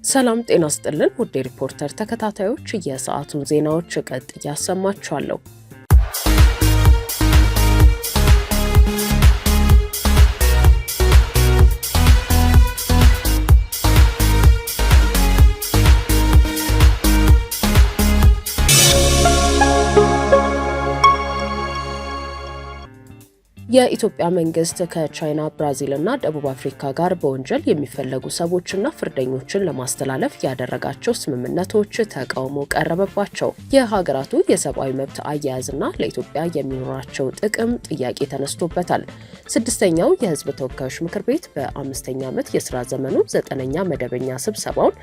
ሰላም ጤና ይስጥልን ውድ ሪፖርተር ተከታታዮች የሰዓቱን ዜናዎች ቀጥዬ አሰማችኋለሁ። የኢትዮጵያ መንግስት ከቻይና፣ ብራዚል እና ደቡብ አፍሪካ ጋር በወንጀል የሚፈለጉ ሰዎችና ፍርደኞችን ለማስተላለፍ ያደረጋቸው ስምምነቶች ተቃውሞ ቀረበባቸው። የሀገራቱ የሰብአዊ መብት አያያዝና ለኢትዮጵያ የሚኖራቸው ጥቅም ጥያቄ ተነስቶበታል። ስድስተኛው የህዝብ ተወካዮች ምክር ቤት በ5ኛ ዓመት የስራ ዘመኑ 9ኛ መደበኛ ስብሰባውን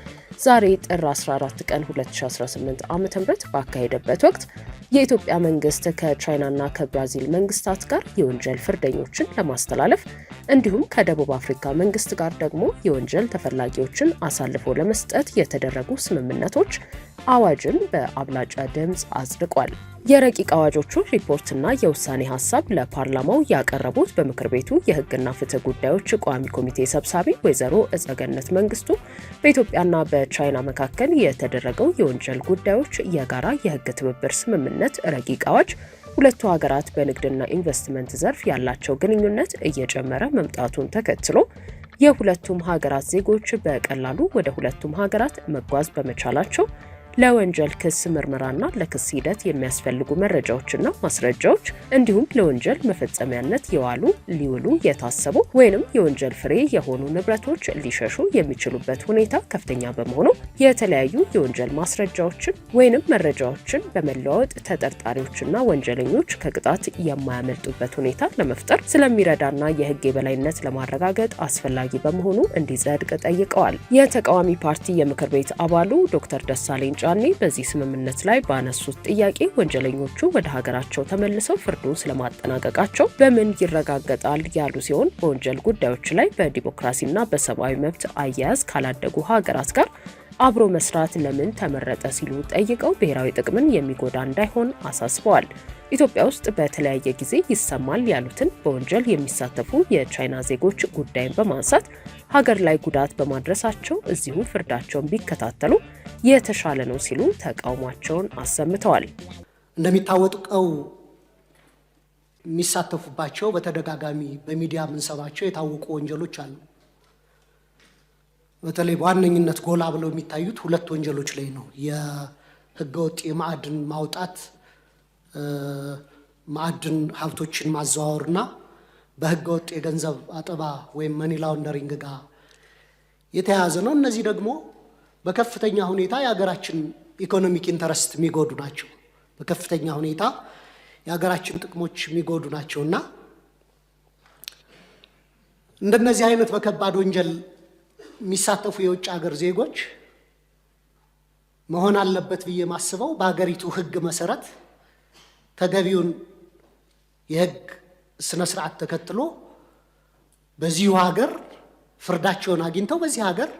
ዛሬ ጥር 14 ቀን 2018 ዓ.ም ባካሄደበት ወቅት የኢትዮጵያ መንግስት ከቻይናና ከብራዚል መንግስታት ጋር የወንጀል ፍርደኞችን ለማስተላለፍ እንዲሁም ከደቡብ አፍሪካ መንግስት ጋር ደግሞ የወንጀል ተፈላጊዎችን አሳልፎ ለመስጠት የተደረጉ ስምምነቶች አዋጅን በአብላጫ ድምጽ አጽድቋል። የረቂቅ አዋጆቹ ሪፖርትና የውሳኔ ሀሳብ ለፓርላማው ያቀረቡት በምክር ቤቱ የህግና ፍትህ ጉዳዮች ቋሚ ኮሚቴ ሰብሳቢ ወይዘሮ እጸገነት መንግስቱ በኢትዮጵያና በቻይና መካከል የተደረገው የወንጀል ጉዳዮች የጋራ የህግ ትብብር ስምምነት ረቂቅ አዋጅ ሁለቱ ሀገራት በንግድና ኢንቨስትመንት ዘርፍ ያላቸው ግንኙነት እየጨመረ መምጣቱን ተከትሎ የሁለቱም ሀገራት ዜጎች በቀላሉ ወደ ሁለቱም ሀገራት መጓዝ በመቻላቸው ለወንጀል ክስ ምርመራና ለክስ ሂደት የሚያስፈልጉ መረጃዎችና ማስረጃዎች እንዲሁም ለወንጀል መፈጸሚያነት ሊውሉ የታሰቡ ወይንም የወንጀል ፍሬ የሆኑ ንብረቶች ሊሸሹ የሚችሉበት ሁኔታ ከፍተኛ በመሆኑ የተለያዩ የወንጀል ማስረጃዎችን ወይንም መረጃዎችን በመለዋወጥ ተጠርጣሪዎችና ወንጀለኞች ከቅጣት የማያመልጡበት ሁኔታ ለመፍጠር ስለሚረዳና የህግ የበላይነት ለማረጋገጥ አስፈላጊ በመሆኑ እንዲጸድቅ ጠይቀዋል። የተቃዋሚ ፓርቲ የምክር ቤት አባሉ ዶክተር ደሳለኝ ጫኔ በዚህ ስምምነት ላይ ባነሱት ጥያቄ ወንጀለኞቹ ወደ ሀገራቸው ተመልሰው ፍርዱን ስለማጠናቀቃቸው በምን ይረጋገጣል ያሉ ሲሆን በወንጀል ጉዳዮች ላይ በዲሞክራሲና በሰብአዊ መብት አያያዝ ካላደጉ ሀገራት ጋር አብሮ መስራት ለምን ተመረጠ ሲሉ ጠይቀው ብሔራዊ ጥቅምን የሚጎዳ እንዳይሆን አሳስበዋል። ኢትዮጵያ ውስጥ በተለያየ ጊዜ ይሰማል ያሉትን በወንጀል የሚሳተፉ የቻይና ዜጎች ጉዳይን በማንሳት ሀገር ላይ ጉዳት በማድረሳቸው እዚሁ ፍርዳቸውን ቢከታተሉ የተሻለ ነው ሲሉ ተቃውሟቸውን አሰምተዋል። እንደሚታወቀው የሚሳተፉባቸው በተደጋጋሚ በሚዲያ የምንሰማቸው የታወቁ ወንጀሎች አሉ። በተለይ በዋነኝነት ጎላ ብለው የሚታዩት ሁለት ወንጀሎች ላይ ነው። የህገወጥ የማዕድን ማውጣት ማዕድን ሀብቶችን ማዘዋወርና በህገወጥ የገንዘብ አጠባ ወይም መኒ ላውንደሪንግ ጋር የተያያዘ ነው። እነዚህ ደግሞ በከፍተኛ ሁኔታ የሀገራችን ኢኮኖሚክ ኢንተረስት የሚጎዱ ናቸው። በከፍተኛ ሁኔታ የሀገራችን ጥቅሞች የሚጎዱ ናቸውና እንደነዚህ አይነት በከባድ ወንጀል የሚሳተፉ የውጭ ሀገር ዜጎች መሆን አለበት ብዬ ማስበው በሀገሪቱ ህግ መሰረት ተገቢውን የህግ ስነ ስርዓት ተከትሎ በዚሁ ሀገር ፍርዳቸውን አግኝተው በዚህ ሀገር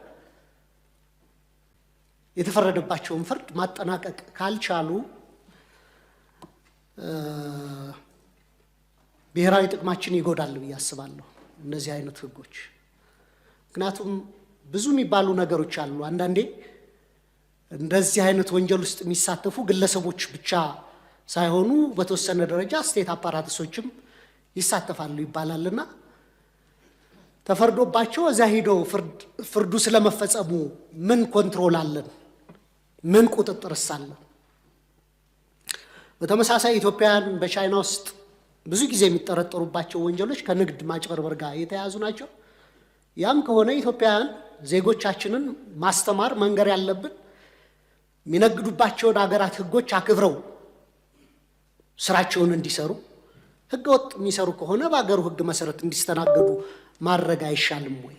የተፈረደባቸውን ፍርድ ማጠናቀቅ ካልቻሉ ብሔራዊ ጥቅማችን ይጎዳል ብዬ አስባለሁ እነዚህ አይነት ህጎች። ምክንያቱም ብዙ የሚባሉ ነገሮች አሉ። አንዳንዴ እንደዚህ አይነት ወንጀል ውስጥ የሚሳተፉ ግለሰቦች ብቻ ሳይሆኑ በተወሰነ ደረጃ ስቴት አፓራተሶችም ይሳተፋሉ ይባላልና ተፈርዶባቸው እዛ ሄደው ፍርዱ ስለመፈጸሙ ምን ኮንትሮል አለን? ምን ቁጥጥርስ አለ? በተመሳሳይ ኢትዮጵያውያን በቻይና ውስጥ ብዙ ጊዜ የሚጠረጠሩባቸው ወንጀሎች ከንግድ ማጭበርበር ጋር የተያያዙ ናቸው። ያም ከሆነ ኢትዮጵያውያን ዜጎቻችንን ማስተማር መንገር ያለብን የሚነግዱባቸውን ሀገራት ህጎች አክብረው ስራቸውን እንዲሰሩ፣ ህገወጥ የሚሰሩ ከሆነ በአገሩ ህግ መሰረት እንዲስተናገዱ ማድረግ አይሻልም ወይ?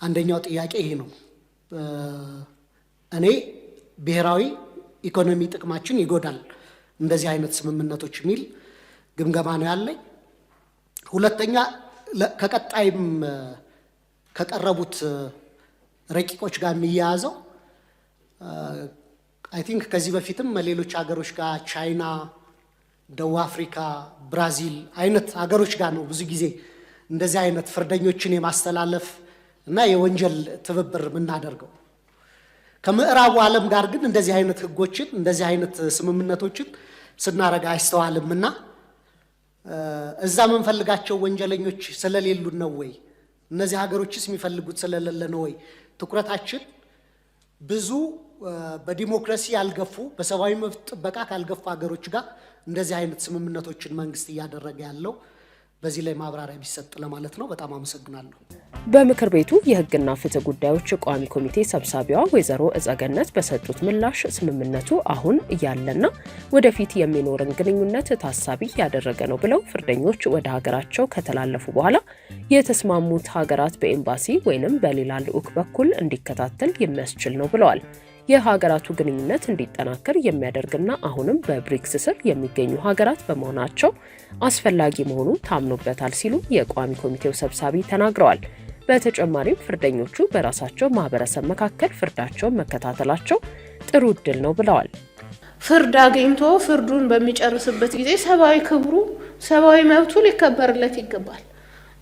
አንደኛው ጥያቄ ይሄ ነው። እኔ ብሔራዊ ኢኮኖሚ ጥቅማችን ይጎዳል እንደዚህ አይነት ስምምነቶች የሚል ግምገማ ነው ያለኝ። ሁለተኛ ከቀጣይም ከቀረቡት ረቂቆች ጋር የሚያያዘው አይ ቲንክ ከዚህ በፊትም ሌሎች ሀገሮች ጋር ቻይና፣ ደቡብ አፍሪካ፣ ብራዚል አይነት ሀገሮች ጋር ነው ብዙ ጊዜ እንደዚህ አይነት ፍርደኞችን የማስተላለፍ እና የወንጀል ትብብር የምናደርገው። ከምዕራቡ ዓለም ጋር ግን እንደዚህ አይነት ህጎችን እንደዚህ አይነት ስምምነቶችን ስናረጋ አይስተዋልምና እዛ የምንፈልጋቸው ወንጀለኞች ስለሌሉ ነው ወይ? እነዚህ ሀገሮችስ የሚፈልጉት ስለሌለ ነው ወይ? ትኩረታችን ብዙ በዲሞክራሲ ያልገፉ በሰብአዊ መብት ጥበቃ ካልገፉ ሀገሮች ጋር እንደዚህ አይነት ስምምነቶችን መንግስት እያደረገ ያለው በዚህ ላይ ማብራሪያ ቢሰጥ ለማለት ነው። በጣም አመሰግናለሁ። በምክር ቤቱ የህግና ፍትህ ጉዳዮች ቋሚ ኮሚቴ ሰብሳቢዋ ወይዘሮ እጸገነት በሰጡት ምላሽ ስምምነቱ አሁን ያለና ወደፊት የሚኖርን ግንኙነት ታሳቢ ያደረገ ነው ብለው ፍርደኞች ወደ ሀገራቸው ከተላለፉ በኋላ የተስማሙት ሀገራት በኤምባሲ ወይንም በሌላ ልዑክ በኩል እንዲከታተል የሚያስችል ነው ብለዋል። የሀገራቱ ግንኙነት እንዲጠናከር የሚያደርግና አሁንም በብሪክስ ስር የሚገኙ ሀገራት በመሆናቸው አስፈላጊ መሆኑ ታምኖበታል ሲሉ የቋሚ ኮሚቴው ሰብሳቢ ተናግረዋል። በተጨማሪም ፍርደኞቹ በራሳቸው ማህበረሰብ መካከል ፍርዳቸውን መከታተላቸው ጥሩ እድል ነው ብለዋል። ፍርድ አግኝቶ ፍርዱን በሚጨርስበት ጊዜ ሰብአዊ ክብሩ፣ ሰብአዊ መብቱ ሊከበርለት ይገባል።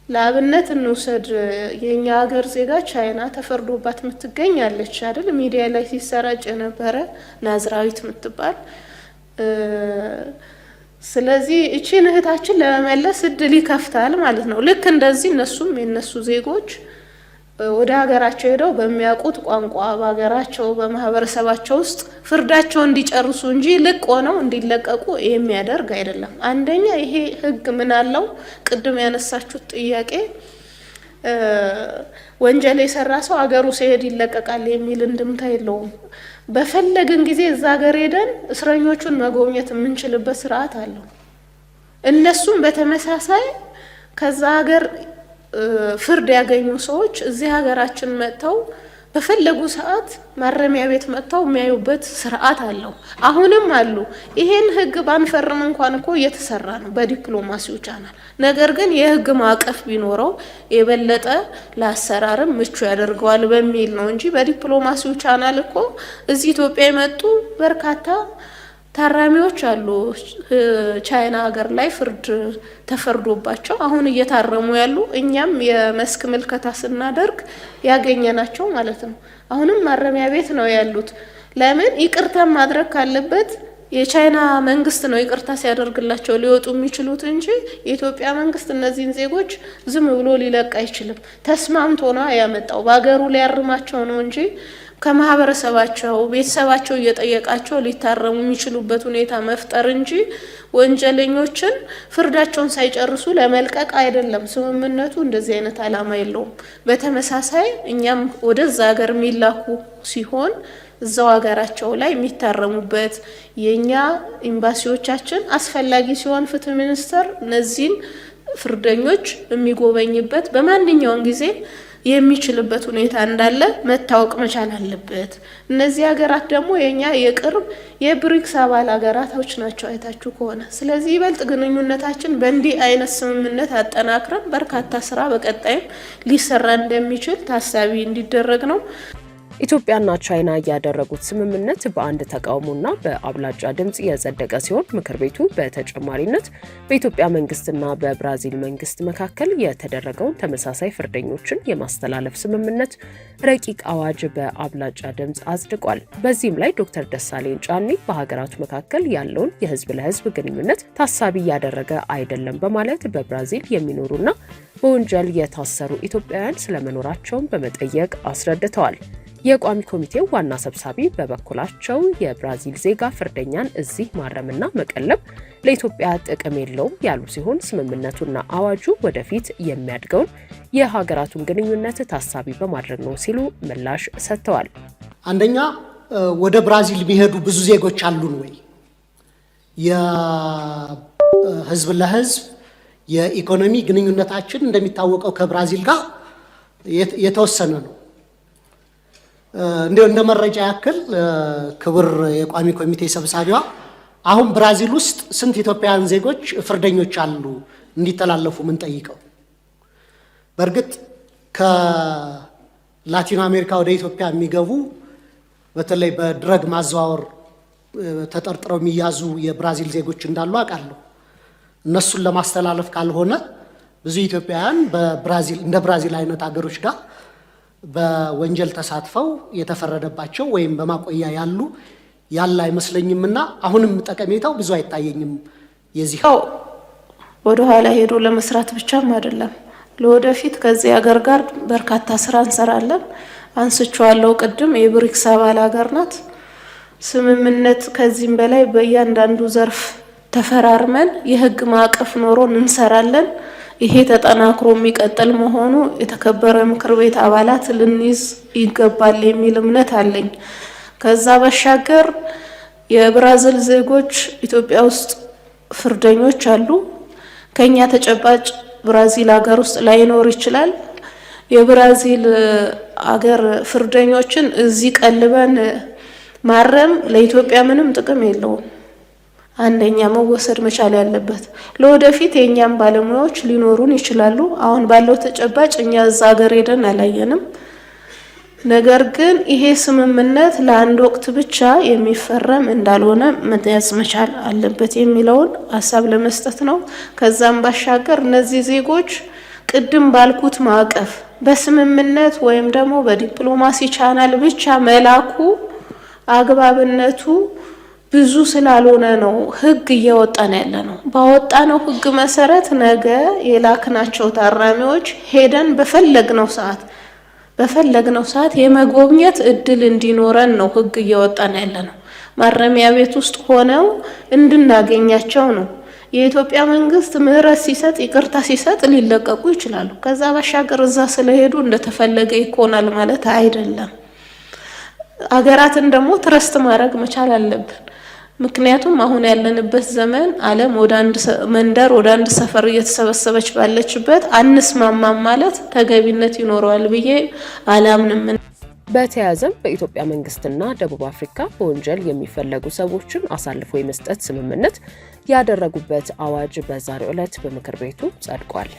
ለአብነት እንውሰድ። የኛ ሀገር ዜጋ ቻይና ተፈርዶባት የምትገኛለች አይደል? ሚዲያ ላይ ሲሰራጭ የነበረ ናዝራዊት የምትባል። ስለዚህ እቺን እህታችን ለመመለስ እድል ይከፍታል ማለት ነው። ልክ እንደዚህ እነሱም የነሱ ዜጎች ወደ ሀገራቸው ሄደው በሚያውቁት ቋንቋ በሀገራቸው በማህበረሰባቸው ውስጥ ፍርዳቸው እንዲጨርሱ እንጂ ልቅ ሆነው እንዲለቀቁ የሚያደርግ አይደለም። አንደኛ ይሄ ህግ ምን አለው? ቅድም ያነሳችሁት ጥያቄ ወንጀል የሰራ ሰው ሀገሩ ሲሄድ ይለቀቃል የሚል እንድምታ የለውም። በፈለግን ጊዜ እዛ ሀገር ሄደን እስረኞቹን መጎብኘት የምንችልበት ስርዓት አለው። እነሱም በተመሳሳይ ከዛ ሀገር ፍርድ ያገኙ ሰዎች እዚህ ሀገራችን መጥተው በፈለጉ ሰዓት ማረሚያ ቤት መጥተው የሚያዩበት ስርዓት አለው። አሁንም አሉ። ይሄን ህግ ባንፈርም እንኳን እኮ እየተሰራ ነው በዲፕሎማሲው ቻናል። ነገር ግን የህግ ማዕቀፍ ቢኖረው የበለጠ ለአሰራርም ምቹ ያደርገዋል በሚል ነው እንጂ በዲፕሎማሲው ቻናል እኮ እዚህ ኢትዮጵያ የመጡ በርካታ ታራሚዎች አሉ። ቻይና ሀገር ላይ ፍርድ ተፈርዶባቸው አሁን እየታረሙ ያሉ፣ እኛም የመስክ ምልከታ ስናደርግ ያገኘናቸው ማለት ነው። አሁንም ማረሚያ ቤት ነው ያሉት። ለምን? ይቅርታ ማድረግ ካለበት የቻይና መንግስት ነው ይቅርታ ሲያደርግላቸው ሊወጡ የሚችሉት እንጂ የኢትዮጵያ መንግስት እነዚህን ዜጎች ዝም ብሎ ሊለቅ አይችልም። ተስማምቶ ነው ያመጣው። በአገሩ ሊያርማቸው ነው እንጂ ከማህበረሰባቸው ቤተሰባቸው እየጠየቃቸው ሊታረሙ የሚችሉበት ሁኔታ መፍጠር እንጂ ወንጀለኞችን ፍርዳቸውን ሳይጨርሱ ለመልቀቅ አይደለም። ስምምነቱ እንደዚህ አይነት ዓላማ የለውም። በተመሳሳይ እኛም ወደዛ ሀገር የሚላኩ ሲሆን እዛው ሀገራቸው ላይ የሚታረሙበት የኛ ኤምባሲዎቻችን አስፈላጊ ሲሆን ፍትህ ሚኒስቴር እነዚህን ፍርደኞች የሚጎበኝበት በማንኛውም ጊዜ የሚችልበት ሁኔታ እንዳለ መታወቅ መቻል አለበት። እነዚህ ሀገራት ደግሞ የኛ የቅርብ የብሪክስ አባል ሀገራቶች ናቸው አይታችሁ ከሆነ። ስለዚህ ይበልጥ ግንኙነታችን በእንዲህ አይነት ስምምነት አጠናክረን በርካታ ስራ በቀጣይም ሊሰራ እንደሚችል ታሳቢ እንዲደረግ ነው። ኢትዮጵያና ቻይና ያደረጉት ስምምነት በአንድ ተቃውሞና በአብላጫ ድምጽ የጸደቀ ሲሆን ምክር ቤቱ በተጨማሪነት በኢትዮጵያ መንግስትና በብራዚል መንግስት መካከል የተደረገውን ተመሳሳይ ፍርደኞችን የማስተላለፍ ስምምነት ረቂቅ አዋጅ በአብላጫ ድምጽ አጽድቋል። በዚህም ላይ ዶክተር ደሳለኝ ጫኔ በሀገራቱ መካከል ያለውን የህዝብ ለህዝብ ግንኙነት ታሳቢ ያደረገ አይደለም በማለት በብራዚል የሚኖሩና በወንጀል የታሰሩ ኢትዮጵያውያን ስለመኖራቸውን በመጠየቅ አስረድተዋል። የቋሚ ኮሚቴው ዋና ሰብሳቢ በበኩላቸው የብራዚል ዜጋ ፍርደኛን እዚህ ማረምና መቀለብ ለኢትዮጵያ ጥቅም የለውም ያሉ ሲሆን ስምምነቱና አዋጁ ወደፊት የሚያድገውን የሀገራቱን ግንኙነት ታሳቢ በማድረግ ነው ሲሉ ምላሽ ሰጥተዋል። አንደኛ ወደ ብራዚል የሚሄዱ ብዙ ዜጎች አሉን ወይ? የህዝብ ለህዝብ የኢኮኖሚ ግንኙነታችን እንደሚታወቀው ከብራዚል ጋር የተወሰነ ነው። እንደ መረጃ ያክል ክብር የቋሚ ኮሚቴ ሰብሳቢዋ አሁን ብራዚል ውስጥ ስንት ኢትዮጵያውያን ዜጎች ፍርደኞች አሉ እንዲተላለፉ ምን ጠይቀው? በእርግጥ ከላቲን አሜሪካ ወደ ኢትዮጵያ የሚገቡ በተለይ በድረግ ማዘዋወር ተጠርጥረው የሚያዙ የብራዚል ዜጎች እንዳሉ አውቃለሁ። እነሱን ለማስተላለፍ ካልሆነ ብዙ ኢትዮጵያውያን በብራዚል እንደ ብራዚል አይነት ሀገሮች ጋር በወንጀል ተሳትፈው የተፈረደባቸው ወይም በማቆያ ያለ አይመስለኝምና አሁንም ጠቀሜታው ብዙ አይታየኝም። የዚህ ወደ ኋላ ሄዶ ለመስራት ብቻም አይደለም ለወደፊት ከዚህ ሀገር ጋር በርካታ ስራ እንሰራለን። አንስቻለሁ ቅድም የብሪክስ አባል ሀገር ናት። ስምምነት ከዚህም በላይ በእያንዳንዱ ዘርፍ ተፈራርመን የህግ ማዕቀፍ ኖሮን እንሰራለን። ይሄ ተጠናክሮ የሚቀጥል መሆኑ የተከበረ ምክር ቤት አባላት ልንይዝ ይገባል የሚል እምነት አለኝ። ከዛ በሻገር የብራዚል ዜጎች ኢትዮጵያ ውስጥ ፍርደኞች አሉ። ከኛ ተጨባጭ ብራዚል ሀገር ውስጥ ላይኖር ይችላል። የብራዚል ሀገር ፍርደኞችን እዚህ ቀልበን ማረም ለኢትዮጵያ ምንም ጥቅም የለውም። አንደኛ መወሰድ መቻል ያለበት ለወደፊት የኛም ባለሙያዎች ሊኖሩን ይችላሉ። አሁን ባለው ተጨባጭ እኛ እዛ ሀገር ሄደን አላየንም። ነገር ግን ይሄ ስምምነት ለአንድ ወቅት ብቻ የሚፈረም እንዳልሆነ መያዝ መቻል አለበት የሚለውን ሀሳብ ለመስጠት ነው። ከዛም ባሻገር እነዚህ ዜጎች ቅድም ባልኩት ማዕቀፍ በስምምነት ወይም ደግሞ በዲፕሎማሲ ቻናል ብቻ መላኩ አግባብነቱ ብዙ ስላልሆነ ነው ህግ እያወጣን ያለ ነው። ባወጣነው ህግ መሰረት ነገ የላክናቸው ታራሚዎች ሄደን በፈለግነው ሰዓት የመጎብኘት እድል እንዲኖረን ነው ህግ እያወጣን ያለ ነው። ማረሚያ ቤት ውስጥ ሆነው እንድናገኛቸው ነው። የኢትዮጵያ መንግስት ምህረት ሲሰጥ ይቅርታ ሲሰጥ ሊለቀቁ ይችላሉ። ከዛ ባሻገር እዛ ስለሄዱ እንደተፈለገ ይኮናል ማለት አይደለም። አገራትን ደግሞ ትረስት ማድረግ መቻል አለብን። ምክንያቱም አሁን ያለንበት ዘመን ዓለም ወደ አንድ መንደር ወደ አንድ ሰፈር እየተሰበሰበች ባለችበት አንስማማም ማለት ተገቢነት ይኖረዋል ብዬ አላምንም። በተያያዘም በኢትዮጵያ መንግስትና ደቡብ አፍሪካ በወንጀል የሚፈለጉ ሰዎችን አሳልፎ የመስጠት ስምምነት ያደረጉበት አዋጅ በዛሬው ዕለት በምክር ቤቱ ጸድቋል።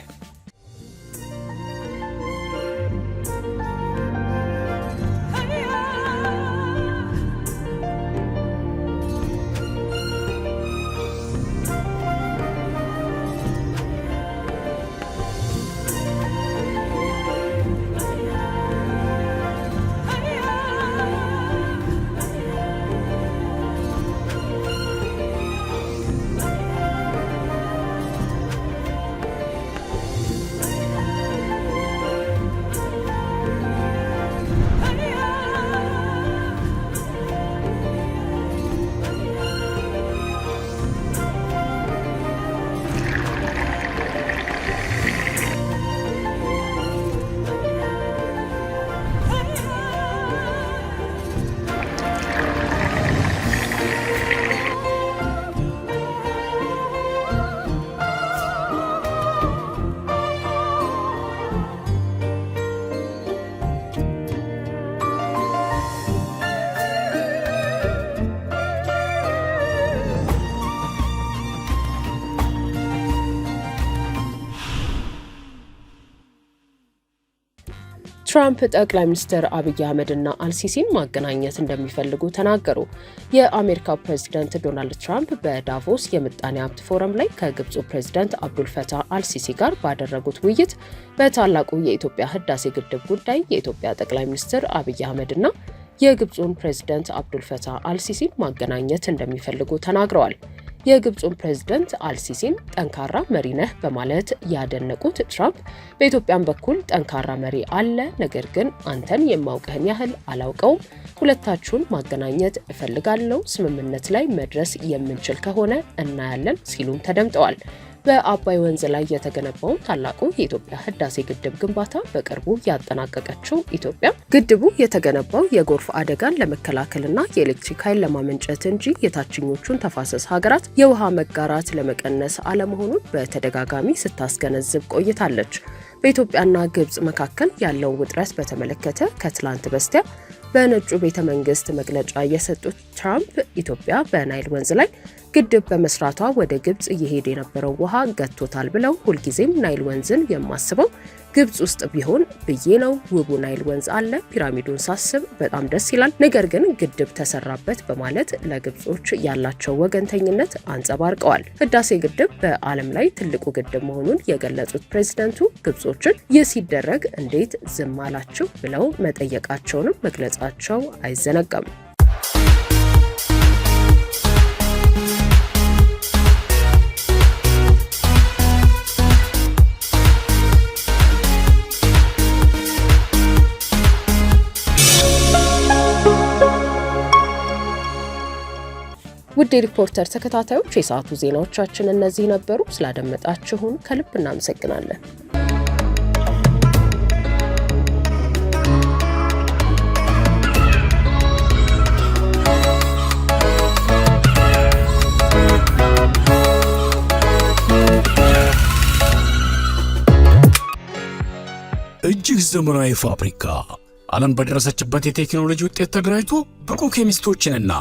ትራምፕ ጠቅላይ ሚኒስትር አብይ አህመድና አልሲሲን ማገናኘት እንደሚፈልጉ ተናገሩ። የአሜሪካው ፕሬዝዳንት ዶናልድ ትራምፕ በዳቮስ የምጣኔ ሀብት ፎረም ላይ ከግብፁ ፕሬዝዳንት አብዱልፈታህ አልሲሲ ጋር ባደረጉት ውይይት በታላቁ የኢትዮጵያ ህዳሴ ግድብ ጉዳይ የኢትዮጵያ ጠቅላይ ሚኒስትር አብይ አህመድና የግብፁን ፕሬዝዳንት አብዱልፈታህ አልሲሲን ማገናኘት እንደሚፈልጉ ተናግረዋል። የግብፁን ፕሬዝዳንት አልሲሲን ጠንካራ መሪ ነህ በማለት ያደነቁት ትራምፕ በኢትዮጵያም በኩል ጠንካራ መሪ አለ፣ ነገር ግን አንተን የማውቅህን ያህል አላውቀውም፣ ሁለታችሁን ማገናኘት እፈልጋለሁ፣ ስምምነት ላይ መድረስ የምንችል ከሆነ እናያለን ሲሉም ተደምጠዋል። በአባይ ወንዝ ላይ የተገነባውን ታላቁ የኢትዮጵያ ህዳሴ ግድብ ግንባታ በቅርቡ ያጠናቀቀችው ኢትዮጵያ ግድቡ የተገነባው የጎርፍ አደጋን ለመከላከልና የኤሌክትሪክ ኃይል ለማመንጨት እንጂ የታችኞቹን ተፋሰስ ሀገራት የውሃ መጋራት ለመቀነስ አለመሆኑን በተደጋጋሚ ስታስገነዝብ ቆይታለች። በኢትዮጵያና ግብጽ መካከል ያለው ውጥረት በተመለከተ ከትላንት በስቲያ በነጩ ቤተ መንግስት መግለጫ የሰጡት ትራምፕ ኢትዮጵያ በናይል ወንዝ ላይ ግድብ በመስራቷ ወደ ግብጽ እየሄደ የነበረው ውሃ ገቶታል ብለው ሁልጊዜም ናይል ወንዝን የማስበው ግብጽ ውስጥ ቢሆን ብዬ ነው። ውቡ ናይል ወንዝ አለ። ፒራሚዱን ሳስብ በጣም ደስ ይላል። ነገር ግን ግድብ ተሰራበት በማለት ለግብጾች ያላቸው ወገንተኝነት አንጸባርቀዋል። ህዳሴ ግድብ በዓለም ላይ ትልቁ ግድብ መሆኑን የገለጹት ፕሬዝዳንቱ ግብጾችን ይህ ሲደረግ እንዴት ዝም አላችሁ ብለው መጠየቃቸውንም መግለጻቸው አይዘነጋም። ውድ ሪፖርተር ተከታታዮች የሰዓቱ ዜናዎቻችን እነዚህ ነበሩ። ስላደመጣችሁን ከልብ እናመሰግናለን። እጅግ ዘመናዊ ፋብሪካ ዓለም በደረሰችበት የቴክኖሎጂ ውጤት ተደራጅቶ ብቁ ኬሚስቶችንና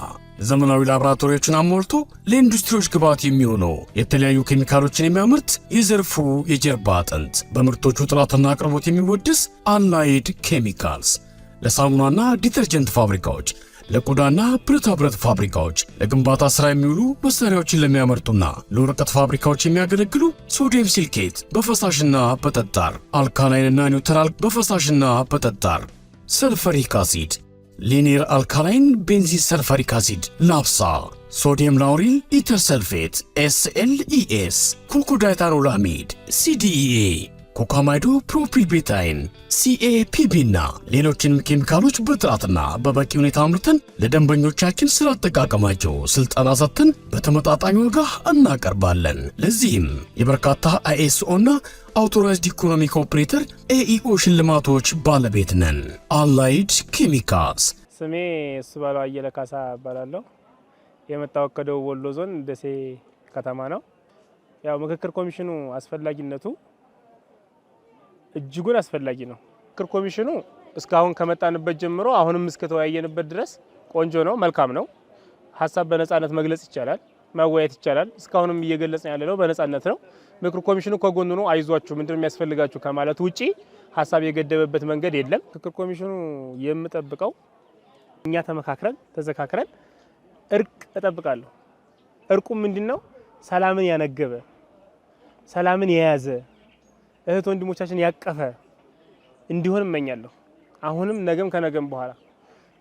ዘመናዊ ላቦራቶሪዎችን አሟልቶ ለኢንዱስትሪዎች ግብዓት የሚሆነው የተለያዩ ኬሚካሎችን የሚያመርት የዘርፉ የጀርባ አጥንት በምርቶቹ ጥራትና አቅርቦት የሚወደስ አላይድ ኬሚካልስ ለሳሙናና ዲተርጀንት ፋብሪካዎች፣ ለቆዳና ብረታ ብረት ፋብሪካዎች፣ ለግንባታ ሥራ የሚውሉ መሳሪያዎችን ለሚያመርቱና ለወረቀት ፋብሪካዎች የሚያገለግሉ ሶዲየም ሲልኬት በፈሳሽና በጠጣር፣ አልካላይንና ኒውትራል በፈሳሽና በጠጣር፣ ሰልፈሪክ አሲድ፣ ሊኒየር አልካላይን ቤንዚን ሰልፈሪክ አሲድ ናፍሳ፣ ሶዲየም ላውሪል ኢተር ሰልፌት SLES፣ ኮኮዳይታኖላሚድ CDEA፣ ኮካማይዶ ፕሮፒል ቤታይን CAPB እና ሌሎችንም ኬሚካሎች በጥራትና በበቂ ሁኔታ አምርተን ለደንበኞቻችን ስለ አጠቃቀማቸው ስልጠና ሰጥተን በተመጣጣኝ ዋጋ እናቀርባለን። ለዚህም የበርካታ ISO እና አውቶራይዝድ ኢኮኖሚክ ኦፕሬተር AEO ሽልማቶች ባለቤት ነን። አላይድ ኬሚካልስ። ስሜ እሱባለው አየለ ካሳ እባላለሁ። የመጣሁት ከደቡብ ወሎ ዞን ደሴ ከተማ ነው። ያው ምክክር ኮሚሽኑ አስፈላጊነቱ እጅጉን አስፈላጊ ነው። ምክክር ኮሚሽኑ እስካሁን ከመጣንበት ጀምሮ አሁንም እስከተወያየንበት ድረስ ቆንጆ ነው፣ መልካም ነው። ሀሳብ በነጻነት መግለጽ ይቻላል፣ መወያየት ይቻላል። እስካሁንም እየገለጽን ያለነው በነጻነት ነው። ምክክር ኮሚሽኑ ከጎኑ ነው፣ አይዟችሁ ምንድነው የሚያስፈልጋችሁ ከማለት ውጪ ሀሳብ የገደበበት መንገድ የለም። ምክክር ኮሚሽኑ የምጠብቀው እኛ ተመካክረን ተዘካክረን እርቅ እጠብቃለሁ። እርቁ ምንድነው? ሰላምን ያነገበ፣ ሰላምን የያዘ፣ እህት ወንድሞቻችን ያቀፈ እንዲሆን እመኛለሁ። አሁንም ነገም ከነገም በኋላ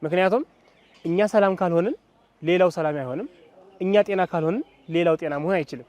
ምክንያቱም እኛ ሰላም ካልሆንን ሌላው ሰላም አይሆንም። እኛ ጤና ካልሆንን ሌላው ጤና መሆን አይችልም።